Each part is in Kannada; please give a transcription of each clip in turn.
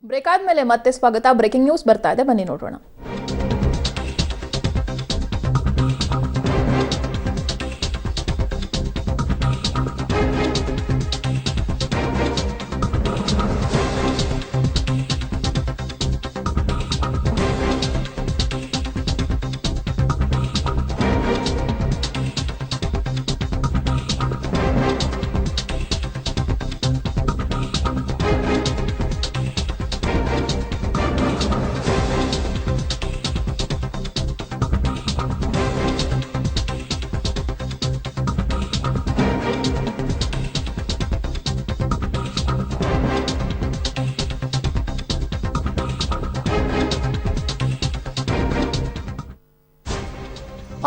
ಬ್ರೇಕ್ ಆದ್ಮೇಲೆ ಮತ್ತೆ ಸ್ವಾಗತ. ಬ್ರೇಕಿಂಗ್ ನ್ಯೂಸ್ ಬರ್ತಾ ಇದೆ, ಬನ್ನಿ ನೋಡೋಣ.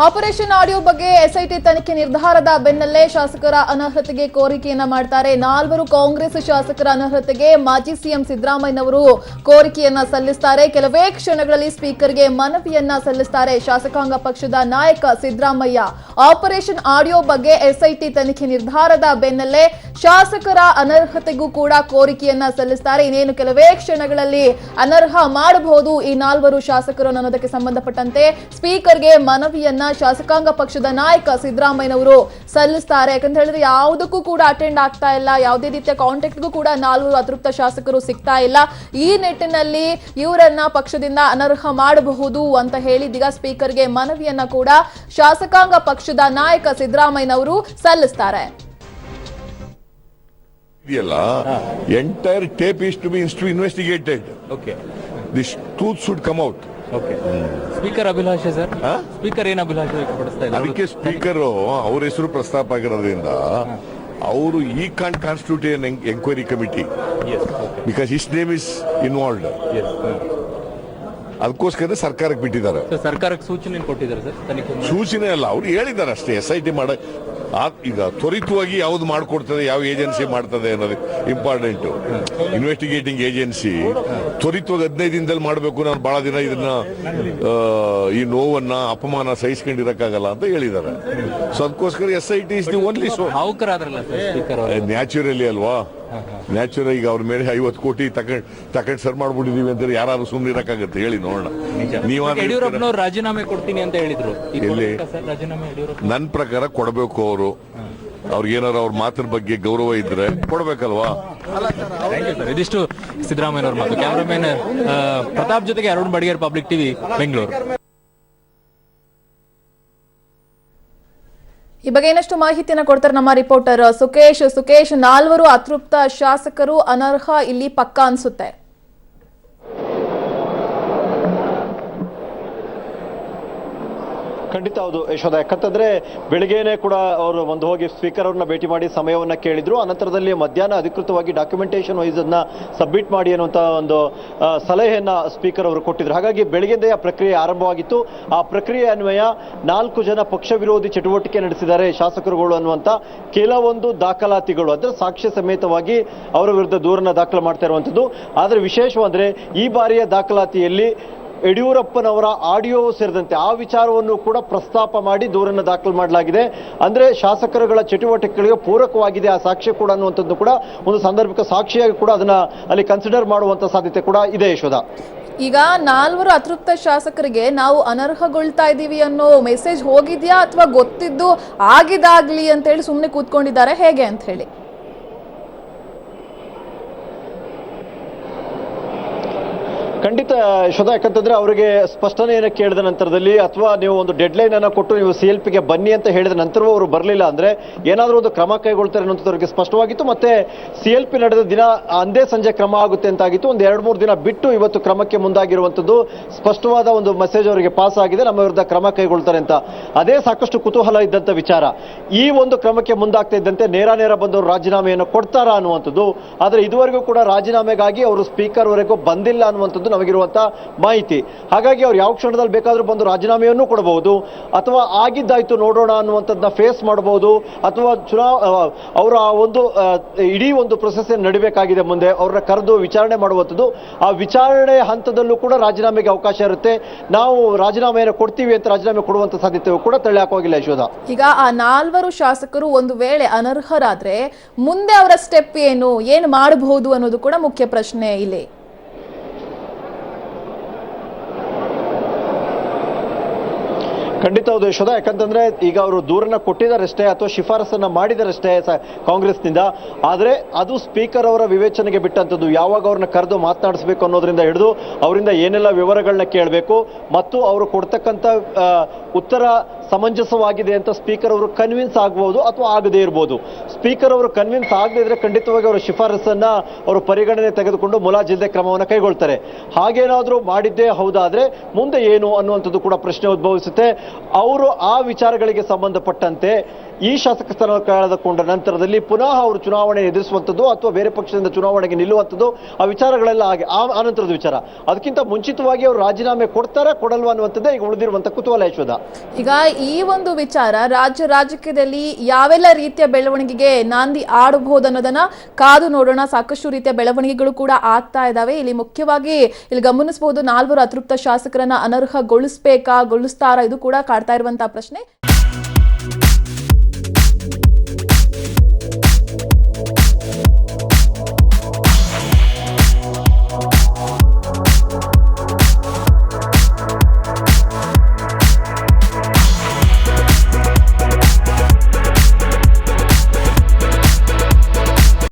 ಆಪರೇಷನ್ ಆಡಿಯೋ ಬಗ್ಗೆ ಎಸ್ಐಟಿ ತನಿಖೆ ನಿರ್ಧಾರದ ಬೆನ್ನಲ್ಲೇ ಶಾಸಕರ ಅನರ್ಹತೆಗೆ ಕೋರಿಕೆಯನ್ನ ಮಾಡ್ತಾರೆ. 4 ಕಾಂಗ್ರೆಸ್ ಶಾಸಕರ ಅನರ್ಹತೆಗೆ ಮಾಜಿ ಸಿಎಂ ಸಿದ್ದರಾಮಯ್ಯನವರು ಕೋರಿಕೆಯನ್ನ ಸಲ್ಲಿಸುತ್ತಾರೆ. ಕೆಲವೇ ಕ್ಷಣಗಳಲ್ಲಿ ಸ್ಪೀಕರ್ಗೆ ಮನವಿಯನ್ನ ಸಲ್ಲಿಸುತ್ತಾರೆ ಶಾಸಕಾಂಗ ಪಕ್ಷದ ನಾಯಕ ಸಿದ್ದರಾಮಯ್ಯ. ಆಪರೇಷನ್ ಆಡಿಯೋ ಬಗ್ಗೆ ಎಸ್ಐಟಿ ತನಿಖೆ ನಿರ್ಧಾರದ ಬೆನ್ನಲ್ಲೇ ಶಾಸಕರ ಅನರ್ಹತೆಗೂ ಕೂಡ ಕೋರಿಕೆಯನ್ನ ಸಲ್ಲಿಸುತ್ತಾರೆ. ಇನ್ನೇನು ಕೆಲವೇ ಕ್ಷಣಗಳಲ್ಲಿ ಅನರ್ಹ ಮಾಡಬಹುದು ಈ 4 ಶಾಸಕರು ಅನ್ನೋದಕ್ಕೆ ಸಂಬಂಧಪಟ್ಟಂತೆ ಸ್ಪೀಕರ್ಗೆ ಮನವಿಯನ್ನ ಶಾಸಕಾಂಗ ಪಕ್ಷದ ನಾಯಕ ಸಿದ್ದರಾಮಯ್ಯನವರು ಸಲ್ಲಿಸುತ್ತಾರೆ. ಯಾಕಂತ ಹೇಳಿದ್ರೆ ಯಾವುದಕ್ಕೂ ಕೂಡ ಅಟೆಂಡ್ ಆಗ್ತಾ ಇಲ್ಲ, ಯಾವುದೇ ರೀತಿಯ ಕಾಂಟ್ಯಾಕ್ಟ್ಗೂ ಕೂಡ 4 ಅತೃಪ್ತ ಶಾಸಕರು ಸಿಗ್ತಾ ಇಲ್ಲ. ಈ ನಿಟ್ಟಿನಲ್ಲಿ ಇವರನ್ನ ಪಕ್ಷದಿಂದ ಅನರ್ಹ ಮಾಡಬಹುದು ಅಂತ ಹೇಳಿದೀಗ ಸ್ಪೀಕರ್ಗೆ ಮನವಿಯನ್ನ ಕೂಡ ಶಾಸಕಾಂಗ ಪಕ್ಷದ ನಾಯಕ ಸಿದ್ದರಾಮಯ್ಯನವರು ಸಲ್ಲಿಸುತ್ತಾರೆ. Entire tape is to be investigated. Okay. This truth should come out. Okay. Speaker ಅಭಿಲಾಷೆ ಸರ್, ಸ್ಪೀಕರ್ ಏನು ಅಭಿಲಾಷೆ ವ್ಯಕ್ತಪಡಿಸ್ತಾ ಇದ್ದಾರೆ? ಅದಕ್ಕೆ ಸ್ಪೀಕರ್ ಅವ್ರ ಹೆಸರು ಪ್ರಸ್ತಾಪ ಆಗಿರೋದ್ರಿಂದ ಅವರು ಈ can't constitute N enquiry committee because his name is involved. ಅದಕ್ಕೋಸ್ಕರ ಸರ್ಕಾರಕ್ಕೆ ಬಿಟ್ಟಿದ್ದಾರೆ. ಸರ್ಕಾರಕ್ಕೆ ಸೂಚನೆ ಕೊಟ್ಟಿದ್ದಾರೆ ಸರ್, ತನಿಖೆ ಸೂಚನೆ ಅಲ್ಲ, ಅವ್ರು ಹೇಳಿದ್ದಾರೆ ಅಷ್ಟೇ. SIT ಮಾಡ ಈಗ ತ್ವರಿತವಾಗಿ ಯಾವ್ದು ಮಾಡ್ಕೊಡ್ತದೆ, ಯಾವ ಏಜೆನ್ಸಿ ಮಾಡ್ತದೆ ಅನ್ನೋದು ಇಂಪಾರ್ಟೆಂಟ್. ಇನ್ವೆಸ್ಟಿಗೇಟಿಂಗ್ ಏಜೆನ್ಸಿ ತ್ವರಿತವಾಗಿ 15 ದಿನದಲ್ಲಿ ಮಾಡಬೇಕು. ನಾನು ಬಹಳ ದಿನ ಇದನ್ನ ಈ ನೋವನ್ನ ಅಪಮಾನ ಸಹಿಸ್ಕೊಂಡಿರಕ್ಕಾಗಲ್ಲ ಅಂತ ಹೇಳಿದ್ದಾರೆ. ಸೊ ಅದಕ್ಕೋಸ್ಕರ SIT is the only. So naturally ಅಲ್ವಾ, ನ್ಯಾಚುರಲ್. ಈಗ ಅವ್ರ ಮೇಲೆ 50 ಕೋಟಿ ತಕೊಂಡ್ ಸರ್ ಮಾಡ್ಬಿಟ್ಟಿದೀವಿ ಅಂತ ಯಾರು ಸುಮ್ಮನೆ ಇರಕ್ಕಾಗತ್ತೆ ಹೇಳಿ ನೋಡೋಣ. ಯಡಿಯೂರಪ್ಪನವ್ರು ರಾಜೀನಾಮೆ ಕೊಡ್ತೀನಿ ಅಂತ ಹೇಳಿದ್ರು. ನನ್ನ ಪ್ರಕಾರ ಕೊಡಬೇಕು. ಅವರು ಅವ್ರಿಗೇನಾರು ಅವ್ರ ಮಾತಿನ ಬಗ್ಗೆ ಗೌರವ ಇದ್ರೆ ಕೊಡ್ಬೇಕಲ್ವಾ. ಇದಿಷ್ಟು ಸಿದ್ದರಾಮಯ್ಯನವ್ರ ಮಾತು. ಕ್ಯಾಮರಾಮನ್ ಪ್ರತಾಪ್ ಜೊತೆಗೆ ಅರುಣ್ ಬಡಿಗೇರ್, ಪಬ್ಲಿಕ್ ಟಿವಿ, ಬೆಂಗಳೂರು. ಈ ಬಗ್ಗೆ ಇನ್ನಷ್ಟು ಮಾಹಿತಿಯನ್ನು ಕೊಡ್ತಾರೆ ನಮ್ಮ ರಿಪೋರ್ಟರ್ ಸುಕೇಶ್. 4 ಅತೃಪ್ತ ಶಾಸಕರು ಅನರ್ಹ ಇಲ್ಲಿ ಪಕ್ಕಾ ಅನ್ಸುತ್ತೆ. ಖಂಡಿತ ಹೌದು ಯಶೋಧ. ಯಾಕಂತಂದ್ರೆ ಬೆಳಿಗ್ಗೆನೆ ಕೂಡ ಅವರು ಹೋಗಿ ಸ್ಪೀಕರ್ ಅವ್ರನ್ನ ಭೇಟಿ ಮಾಡಿ ಸಮಯವನ್ನ ಕೇಳಿದ್ರು. ಅನಂತರದಲ್ಲಿ ಮಧ್ಯಾಹ್ನ ಅಧಿಕೃತವಾಗಿ ಡಾಕ್ಯುಮೆಂಟೇಶನ್ ವೈಸ್ ಅದನ್ನ ಸಬ್ಮಿಟ್ ಮಾಡಿ ಅನ್ನುವಂತ ಒಂದು ಸಲಹೆಯನ್ನ ಸ್ಪೀಕರ್ ಅವರು ಕೊಟ್ಟಿದ್ರು. ಹಾಗಾಗಿ ಬೆಳಗ್ಗೆಂದೇ ಆ ಪ್ರಕ್ರಿಯೆ ಆರಂಭವಾಗಿತ್ತು. ಆ ಪ್ರಕ್ರಿಯೆ ಅನ್ವಯ 4 ಜನ ಪಕ್ಷ ವಿರೋಧಿ ಚಟುವಟಿಕೆ ನಡೆಸಿದ್ದಾರೆ ಶಾಸಕರುಗಳು ಅನ್ನುವಂತ ಕೆಲವೊಂದು ದಾಖಲಾತಿಗಳು, ಅಂದ್ರೆ ಸಾಕ್ಷ್ಯ ಸಮೇತವಾಗಿ ಅವರ ವಿರುದ್ಧ ದೂರನ್ನ ದಾಖಲು ಮಾಡ್ತಾ ಇರುವಂತದ್ದು. ಆದ್ರೆ ವಿಶೇಷವಂದ್ರೆ ಈ ಬಾರಿಯ ದಾಖಲಾತಿಯಲ್ಲಿ ಯಡಿಯೂರಪ್ಪನವರ ಆಡಿಯೋ ಸೇರಿದಂತೆ ಆ ವಿಚಾರವನ್ನು ಕೂಡ ಪ್ರಸ್ತಾಪ ಮಾಡಿ ದೂರನ್ನು ದಾಖಲು ಮಾಡಲಾಗಿದೆ. ಅಂದ್ರೆ ಶಾಸಕರುಗಳ ಚಟುವಟಿಕೆಗಳಿಗೆ ಪೂರಕವಾಗಿದೆ ಆ ಸಾಕ್ಷ್ಯ ಕೂಡ ಅನ್ನುವಂಥದ್ದು ಕೂಡ ಒಂದು ಸಾಂದರ್ಭಿಕ ಸಾಕ್ಷಿಯಾಗಿ ಕೂಡ ಅದನ್ನ ಅಲ್ಲಿ ಕನ್ಸಿಡರ್ ಮಾಡುವಂತ ಸಾಧ್ಯತೆ ಕೂಡ ಇದೆ ಯಶೋಧ. ಈಗ 4 ಅತೃಪ್ತ ಶಾಸಕರಿಗೆ ನಾವು ಅನರ್ಹಗೊಳ್ತಾ ಇದ್ದೀವಿ ಅನ್ನೋ ಮೆಸೇಜ್ ಹೋಗಿದ್ಯಾ ಅಥವಾ ಗೊತ್ತಿದ್ದು ಆಗಿದಾಗ್ಲಿ ಅಂತ ಹೇಳಿ ಸುಮ್ಮನೆ ಕೂತ್ಕೊಂಡಿದ್ದಾರೆ ಹೇಗೆ ಅಂತ ಹೇಳಿ? ಖಂಡಿತ ಯಶೋಧ. ಯಾಕಂತಂದ್ರೆ ಅವರಿಗೆ ಸ್ಪಷ್ಟನೆಯನ್ನು ಕೇಳಿದ ನಂತರದಲ್ಲಿ ಅಥವಾ ನೀವು ಒಂದು ಡೆಡ್ ಲೈನ್ ಅನ್ನು ಕೊಟ್ಟು ನೀವು CLPಗೆ ಬನ್ನಿ ಅಂತ ಹೇಳಿದ ನಂತರವೂ ಅವರು ಬರಲಿಲ್ಲ ಅಂದ್ರೆ ಏನಾದರೂ ಒಂದು ಕ್ರಮ ಕೈಗೊಳ್ತಾರೆ ಅನ್ನೋದು ಅವರಿಗೆ ಸ್ಪಷ್ಟವಾಗಿತ್ತು. ಮತ್ತೆ CLP ನಡೆದ ದಿನ ಅಂದೇ ಸಂಜೆ ಕ್ರಮ ಆಗುತ್ತೆ ಅಂತಾಗಿತ್ತು. ಒಂದು 2-3 ದಿನ ಬಿಟ್ಟು ಇವತ್ತು ಕ್ರಮಕ್ಕೆ ಮುಂದಾಗಿರುವಂತದ್ದು ಸ್ಪಷ್ಟವಾದ ಒಂದು ಮೆಸೇಜ್ ಅವರಿಗೆ ಪಾಸ್ ಆಗಿದೆ, ನಮ್ಮ ವಿರುದ್ಧ ಕ್ರಮ ಕೈಗೊಳ್ತಾರೆ ಅಂತ. ಅದೇ ಸಾಕಷ್ಟು ಕುತೂಹಲ ಇದ್ದಂತ ವಿಚಾರ. ಈ ಒಂದು ಕ್ರಮಕ್ಕೆ ಮುಂದಾಗ್ತಾ ಇದ್ದಂತೆ ನೇರ ಬಂದವರು ರಾಜೀನಾಮೆಯನ್ನು ಕೊಡ್ತಾರಾ ಅನ್ನುವಂಥದ್ದು. ಆದ್ರೆ ಇದುವರೆಗೂ ಕೂಡ ರಾಜೀನಾಮೆಗಾಗಿ ಅವರು ಸ್ಪೀಕರ್ ವರೆಗೂ ಬಂದಿಲ್ಲ ಅನ್ನುವಂಥದ್ದು ನಮಗಿರುವಂತ ಮಾಹಿತಿ. ಹಾಗಾಗಿ ಅವ್ರು ಯಾವ ಕ್ಷಣದಲ್ಲಿ ಬೇಕಾದ್ರೂ ಬಂದು ರಾಜೀನಾಮೆಯನ್ನು ಕೊಡಬಹುದು, ಅಥವಾ ಆಗಿದ್ದಾಯ್ತು ನೋಡೋಣ ಅನ್ನುವಂಥದ್ದನ್ನ ಫೇಸ್ ಮಾಡಬಹುದು, ಅಥವಾ ಅವರ ಒಂದು ಇಡೀ ಒಂದು ಪ್ರೊಸೆಸ್ ನಡಿಬೇಕಾಗಿದೆ ಮುಂದೆ ಅವ್ರನ್ನ ಕರೆದು ವಿಚಾರಣೆ ಮಾಡುವಂಥದ್ದು. ಆ ವಿಚಾರಣೆ ಹಂತದಲ್ಲೂ ಕೂಡ ರಾಜೀನಾಮೆಗೆ ಅವಕಾಶ ಇರುತ್ತೆ. ನಾವು ರಾಜೀನಾಮೆಯನ್ನು ಕೊಡ್ತೀವಿ ಅಂತ ರಾಜೀನಾಮೆ ಕೊಡುವಂತ ಸಾಧ್ಯತೆ ಕೂಡ ತಳ್ಳಿ ಹಾಕುವಾಗಿಲ್ಲ ಯಶೋಧ. ಈಗ ಆ 4 ಶಾಸಕರು ಒಂದು ವೇಳೆ ಅನರ್ಹರಾದ್ರೆ ಮುಂದೆ ಅವರ ಸ್ಟೆಪ್ ಏನು ಮಾಡಬಹುದು ಅನ್ನೋದು ಕೂಡ ಮುಖ್ಯ ಪ್ರಶ್ನೆ ಇಲ್ಲಿ. ಖಂಡಿತ ಹೌದು ಯಶೋಧ. ಯಾಕಂತಂದ್ರೆ ಈಗ ಅವರು ದೂರನ್ನ ಕೊಟ್ಟಿದ್ದಾರಷ್ಟೇ ಅಥವಾ ಶಿಫಾರಸನ್ನ ಮಾಡಿದಾರಷ್ಟೇ ಕಾಂಗ್ರೆಸ್ನಿಂದ. ಆದ್ರೆ ಅದು ಸ್ಪೀಕರ್ ಅವರ ವಿವೇಚನೆಗೆ ಬಿಟ್ಟಂತದ್ದು. ಯಾವಾಗ ಅವ್ರನ್ನ ಕರೆದು ಮಾತನಾಡಿಸಬೇಕು ಅನ್ನೋದ್ರಿಂದ ಹಿಡಿದು ಅವರಿಂದ ಏನೆಲ್ಲ ವಿವರಗಳನ್ನ ಕೇಳಬೇಕು ಮತ್ತು ಅವರು ಕೊಡ್ತಕ್ಕಂಥ ಉತ್ತರ ಸಮಂಜಸವಾಗಿದೆ ಅಂತ ಸ್ಪೀಕರ್ ಅವರು ಕನ್ವಿನ್ಸ್ ಆಗಬಹುದು ಅಥವಾ ಆಗದೇ ಇರಬಹುದು. ಸ್ಪೀಕರ್ ಅವರು ಕನ್ವಿನ್ಸ್ ಆಗದೇ ಇದ್ರೆ ಖಂಡಿತವಾಗಿ ಅವರ ಶಿಫಾರಸನ್ನ ಅವರು ಪರಿಗಣನೆ ತೆಗೆದುಕೊಂಡು ಮುಲಾಜಿಲ್ಲದೆ ಕ್ರಮವನ್ನು ಕೈಗೊಳ್ತಾರೆ. ಹಾಗೇನಾದ್ರೂ ಮಾಡಿದ್ದೇ ಹೌದಾದ್ರೆ ಮುಂದೆ ಏನು ಅನ್ನುವಂಥದ್ದು ಕೂಡ ಪ್ರಶ್ನೆ ಉದ್ಭವಿಸುತ್ತೆ. ಅವರು ಆ ವಿಚಾರಗಳಿಗೆ ಸಂಬಂಧಪಟ್ಟಂತೆ ಈ ಶಾಸಕ ಸ್ಥಾನ ಕಳೆದುಕೊಂಡ ನಂತರದಲ್ಲಿ ಪುನಃ ಅವರು ಚುನಾವಣೆ ಎದುರಿಸುವಂಥದ್ದು ಅಥವಾ ಬೇರೆ ಪಕ್ಷದಿಂದ ಚುನಾವಣೆಗೆ ನಿಲ್ಲುವಂಥದ್ದು ಆ ವಿಚಾರಗಳೆಲ್ಲ ಹಾಗೆ ಆನಂತರದ ವಿಚಾರ. ಅದಕ್ಕಿಂತ ಮುಂಚಿತವಾಗಿ ಅವರು ರಾಜೀನಾಮೆ ಕೊಡ್ತಾರಾ ಕೊಡಲ್ವಾ ಅನ್ನುವಂಥದ್ದೇ ಈಗ ಉಳಿದಿರುವಂತ ಕುತೂಹಲ ಯಶೋಧ. ಈಗ ಈ ಒಂದು ವಿಚಾರ ರಾಜಕೀಯದಲ್ಲಿ ಯಾವೆಲ್ಲ ರೀತಿಯ ಬೆಳವಣಿಗೆಗೆ ನಾಂದಿ ಆಡಬಹುದು ಅನ್ನೋದನ್ನ ಕಾದು ನೋಡೋಣ. ಸಾಕಷ್ಟು ರೀತಿಯ ಬೆಳವಣಿಗೆಗಳು ಕೂಡ ಆಗ್ತಾ ಇದಾವೆ. ಇಲ್ಲಿ ಮುಖ್ಯವಾಗಿ ಇಲ್ಲಿ ಗಮನಿಸಬಹುದು 4 ಅತೃಪ್ತ ಶಾಸಕರನ್ನ ಅನರ್ಹಗೊಳಿಸ್ತಾರಾ, ಇದು ಕೂಡ ಕಾಡ್ತಾ ಇರುವಂತಹ ಪ್ರಶ್ನೆ.